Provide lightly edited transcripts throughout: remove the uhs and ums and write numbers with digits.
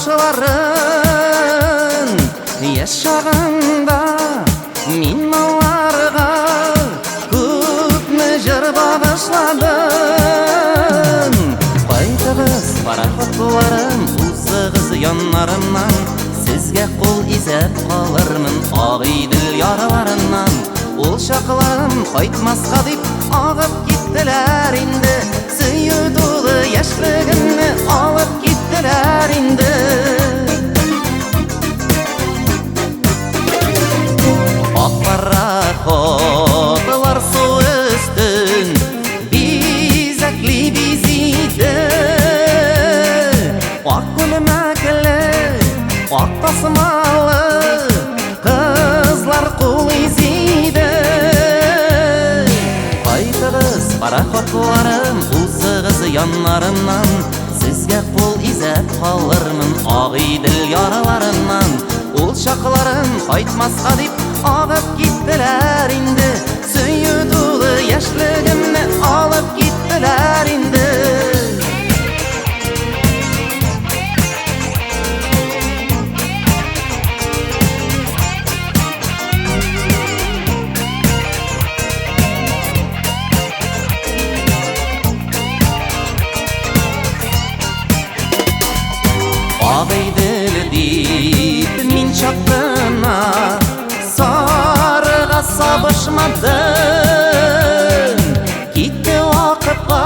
сагышларын яш чагында мин аларга күпме жыр багышладым. Кайтыгыз пароходларым, узыгыз яннарымнан, сезге кул изеп калырмын ак идил яраларыннан. Ул чакларым кайтмаска дип агып киттеләр инде, сөю тулы яшьлегемне алып киттеләр инде. Ак пароходлар су өстен бизәкли бизиде, ак күлмәкле, ак тасмалы кызлар кул изиде. Кайтыгыз пароходларым, узыгыз яннарымнан, сезге кул изеп калырмын ак идил яраларымнан. Ул чакларым кайтмаска дип агып киттеләр инде, сөю тулы яшьлегемне алып киттеләр инде. Ак идил дип мин чаптына, сарыга сабышмадым. Китте вакытка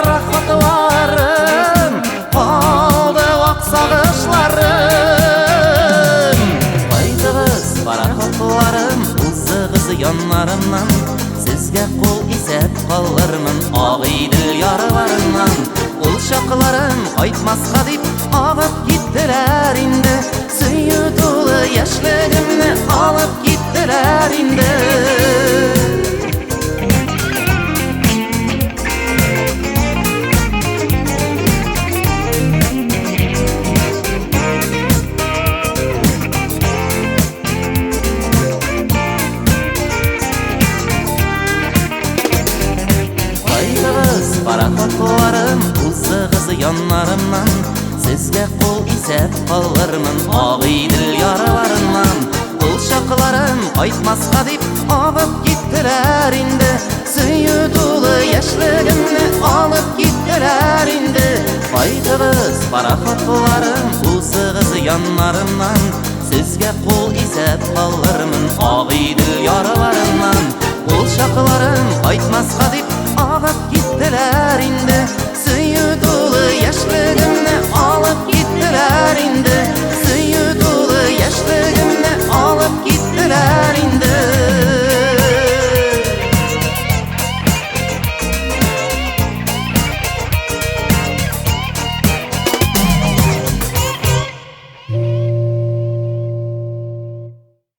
рахатларым, калды вак сагышларым. Кайтыгыз пароходларым, узыгыз яннарымнан, сезге кул изеп калырмын ак идил яраларымнан. Ул чакларым кайтмаска дип агып киттеләр инде, сөю тулы яшьлегемне алып киттеләр инде. Кайтыгыз пароходларым, узыгыз яннарымнан, сезге кул изеп калырмын ак идил яраларымнан. Ул чакларым кайтмаска дип агып киттеләр инде, сөю тулы яшьлегемне алып киттеләр инде. Кайтыгыз пароходларым, узыгыз яннарымнан, сезге кул изеп калырмын ак идил яраларымнан. Ул чакларым